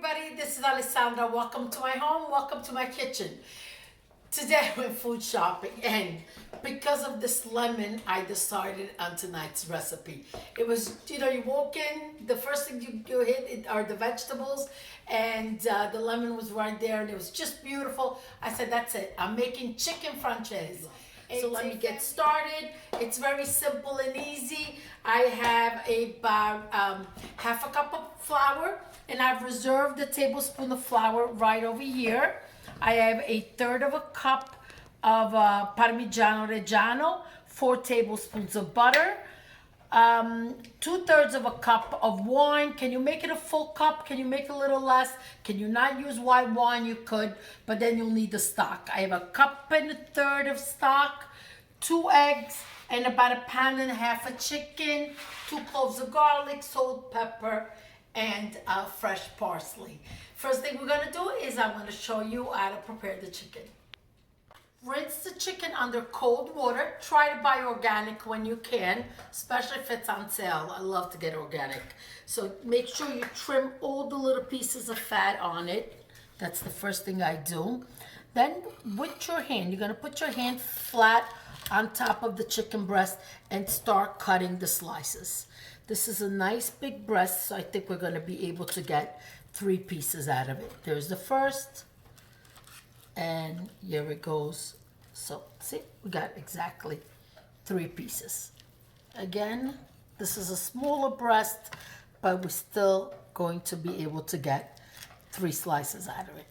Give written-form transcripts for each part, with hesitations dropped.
everybody, this is Alessandra. Welcome to my home, welcome to my kitchen. Today I went food shopping and because of this lemon, I decided on tonight's recipe. It was, you walk in, the first thing you hit are the vegetables and the lemon was right there and it was just beautiful. I said, that's it. I'm making chicken Francese. So let me get started. It's very simple and easy. I have about half a cup of flour and I've reserved a tablespoon of flour right over here. I have a third of a cup of Parmigiano Reggiano, 4 tablespoons of butter, 2/3 of a cup of wine. Can you make it a full cup? Can you make it a little less? Can you not use white wine? You could, but then you'll need the stock. I have a cup and a third of stock, 2 eggs, and about a pound and a half of chicken, 2 cloves of garlic, salt, pepper, and fresh parsley. First thing we're gonna do is I'm gonna show you how to prepare the chicken. Rinse the chicken under cold water. Try to buy organic when you can, especially if it's on sale. I love to get organic. So make sure you trim all the little pieces of fat on it. That's the first thing I do. Then with your hand, you're gonna put your hand flat on top of the chicken breast and start cutting the slices. This is a nice big breast, so I think we're gonna be able to get 3 pieces out of it. There's the first, and here it goes. So see, we got exactly 3 pieces. Again, this is a smaller breast, but we're still going to be able to get 3 slices out of it.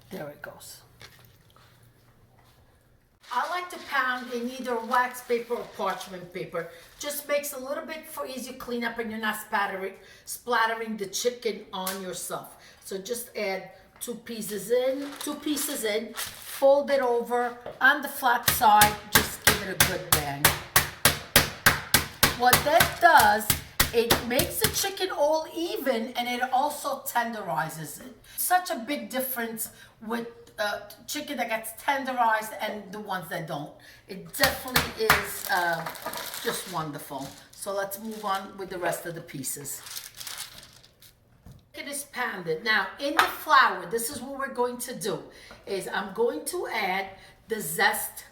There it goes. I like to pound in either wax paper or parchment paper. Just makes a little bit for easy cleanup and you're not splattering the chicken on yourself. So just add 2 pieces in, fold it over on the flat side, just give it a good bang. What that does, it makes the chicken all even and it also tenderizes it. Such a big difference with chicken that gets tenderized and the ones that don't. It definitely is just wonderful. So let's move on with the rest of the pieces. It is pounded. Now in the flour, this is what we're going to do, is I'm going to add the zest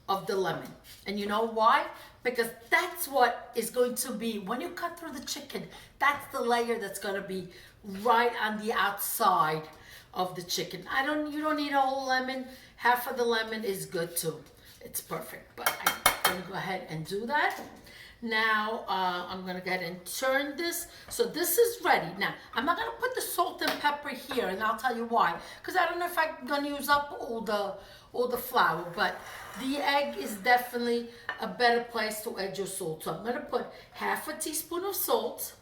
of the lemon. And you know why? Because that's what is going to be, when you cut through the chicken, that's the layer that's going to be right on the outside of the chicken. You don't need a whole lemon. Half of the lemon is good too. It's perfect, but I'm gonna go ahead and do that. Now, I'm gonna go ahead and turn this. So this is ready. Now, I'm not gonna put the salt and pepper here, and I'll tell you why. Because I don't know if I'm gonna use up all the flour, but the egg is definitely a better place to add your salt. So I'm gonna put half a teaspoon of salt,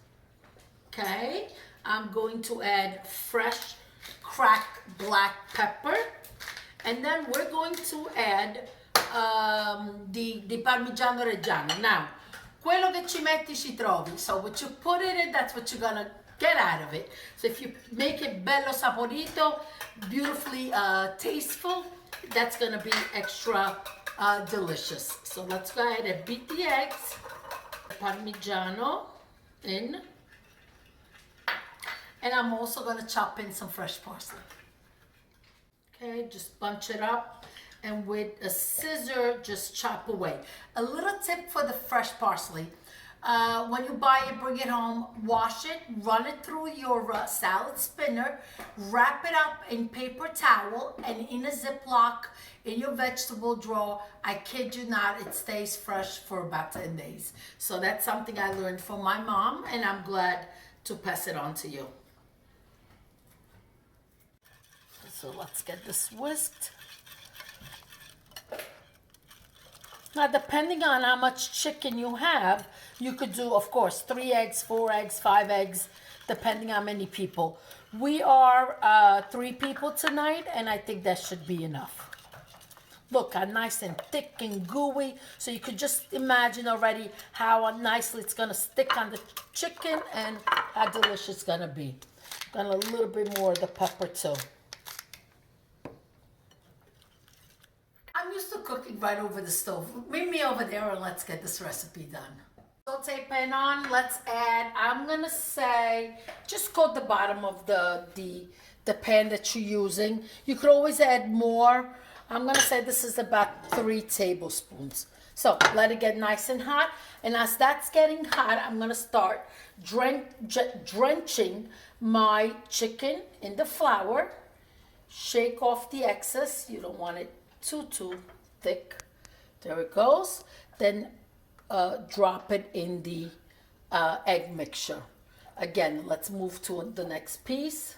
okay? I'm going to add fresh cracked black pepper, and then we're going to add the Parmigiano Reggiano. Now, quello che ci metti ci trovi. So what you put in it, that's what you're gonna get out of it. So if you make it bello saporito, beautifully tasteful, that's gonna be extra delicious. So let's go ahead and beat the eggs, Parmigiano in. And I'm also going to chop in some fresh parsley. Okay, just bunch it up. And with a scissor, just chop away. A little tip for the fresh parsley. When you buy it, bring it home, wash it, run it through your salad spinner, wrap it up in paper towel and in a Ziploc in your vegetable drawer. I kid you not, it stays fresh for about 10 days. So that's something I learned from my mom, and I'm glad to pass it on to you. So let's get this whisked. Now, depending on how much chicken you have, you could do, of course, 3 eggs, 4 eggs, 5 eggs, depending on how many people. We are 3 people tonight, and I think that should be enough. Look, how nice and thick and gooey. So you could just imagine already how nicely it's going to stick on the chicken and how delicious it's going to be. And a little bit more of the pepper, too. I'm used to cooking right over the stove. Meet me over there and let's get this recipe done. So saute pan on. Let's add, I'm gonna say, just coat the bottom of the pan that you're using. You could always add more. I'm gonna say this is about 3 tablespoons. So let it get nice and hot. And as that's getting hot, I'm gonna start drenching my chicken in the flour. Shake off the excess. You don't want it too thick. There it goes. Then drop it in the egg mixture. Again, let's move to the next piece.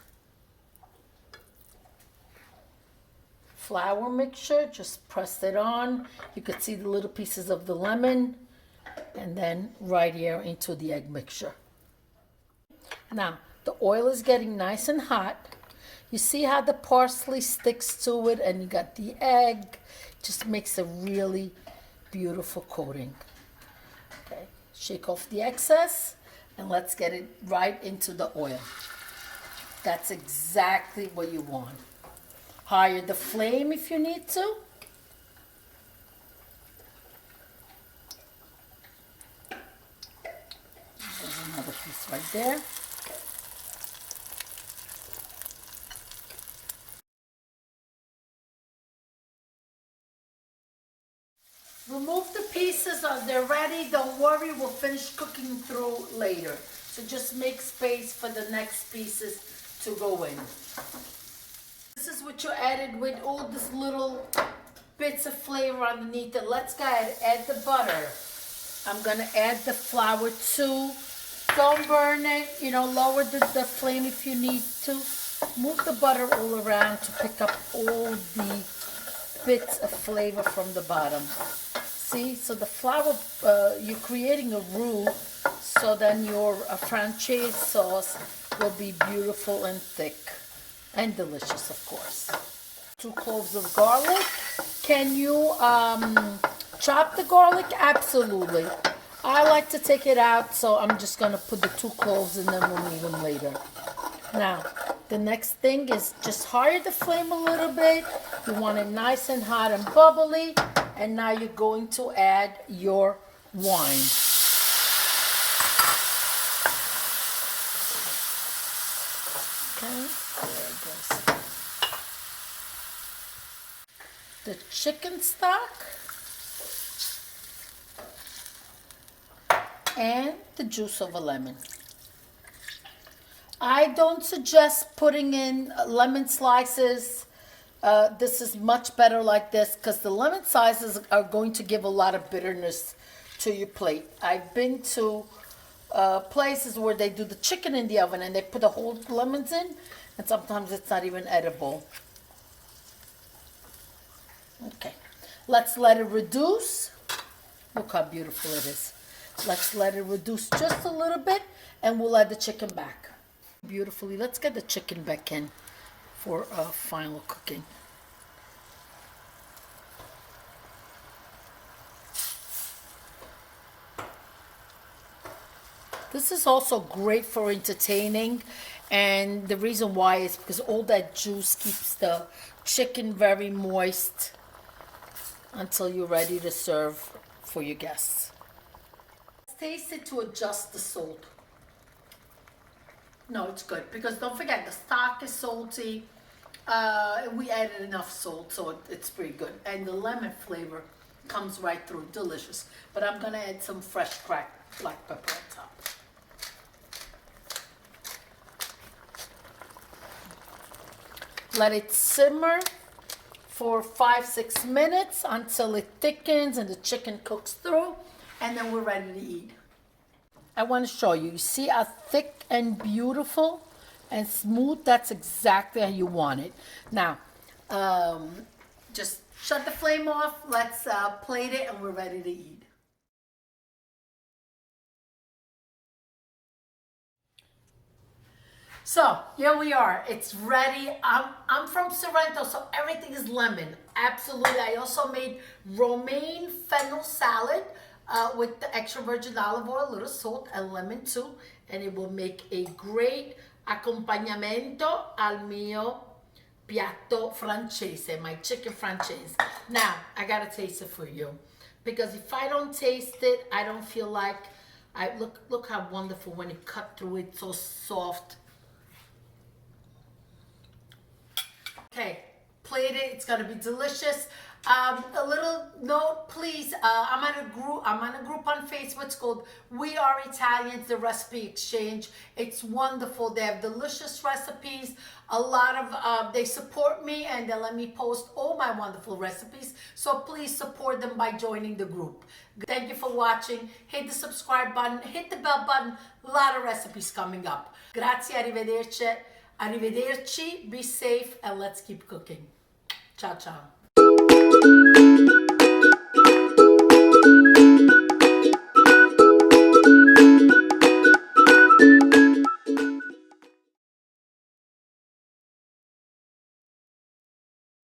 Flour mixture, just press it on. You could see the little pieces of the lemon, and then right here into the egg mixture. Now, the oil is getting nice and hot. You see how the parsley sticks to it, and you got the egg. Just makes a really beautiful coating. Okay, shake off the excess, and let's get it right into the oil. That's exactly what you want. Higher the flame if you need to. There's another piece right there. Remove the pieces. They're ready. Don't worry, we'll finish cooking through later. So just make space for the next pieces to go in. This is what you added with all these little bits of flavor underneath it. Let's go ahead, add the butter. I'm gonna add the flour too. Don't burn it, lower the flame if you need to. Move the butter all around to pick up all the bits of flavor from the bottom. See, so the flour, you're creating a roux, so then your Francaise sauce will be beautiful and thick. And delicious, of course. 2 cloves of garlic. Can you chop the garlic? Absolutely. I like to take it out, so I'm just going to put the 2 cloves and then we'll need them later. Now, the next thing is just higher the flame a little bit. You want it nice and hot and bubbly. And now you're going to add your wine. Okay. There it goes. The chicken stock and the juice of a lemon. I don't suggest putting in lemon slices. This is much better like this because the lemon slices are going to give a lot of bitterness to your plate. I've been to places where they do the chicken in the oven and they put the whole lemons in, and sometimes it's not even edible. Okay, let's let it reduce. Look how beautiful it is. Let's let it reduce just a little bit and we'll add the chicken back. Beautifully, let's get the chicken back in for final cooking. This is also great for entertaining, and the reason why is because all that juice keeps the chicken very moist until you're ready to serve for your guests. Taste it to adjust the salt. No, it's good because don't forget the stock is salty. We added enough salt, so it's pretty good. And the lemon flavor comes right through, delicious. But I'm gonna add some fresh cracked black pepper on top. Let it simmer for 5-6 minutes until it thickens and the chicken cooks through, and then we're ready to eat. I want to show you. You see how thick and beautiful and smooth? That's exactly how you want it. Now, just shut the flame off. Let's plate it and we're ready to eat. So here we are. It's ready. I'm from Sorrento, so everything is lemon. Absolutely. I also made romaine fennel salad with the extra virgin olive oil, a little salt, and lemon too, and it will make a great accompagnamento al mio piatto francese, my chicken francese. Now I gotta taste it for you, because if I don't taste it, I don't feel like Look how wonderful when you cut through it, so soft. Okay, plate it. It's gonna be delicious. A little note, please. I'm on a group on Facebook. It's called We Are Italians, the Recipe Exchange. It's wonderful. They have delicious recipes. A lot of they support me and they let me post all my wonderful recipes. So please support them by joining the group. Thank you for watching. Hit the subscribe button. Hit the bell button. A lot of recipes coming up. Grazie, arrivederci. Arrivederci. Be safe and let's keep cooking. Ciao, ciao.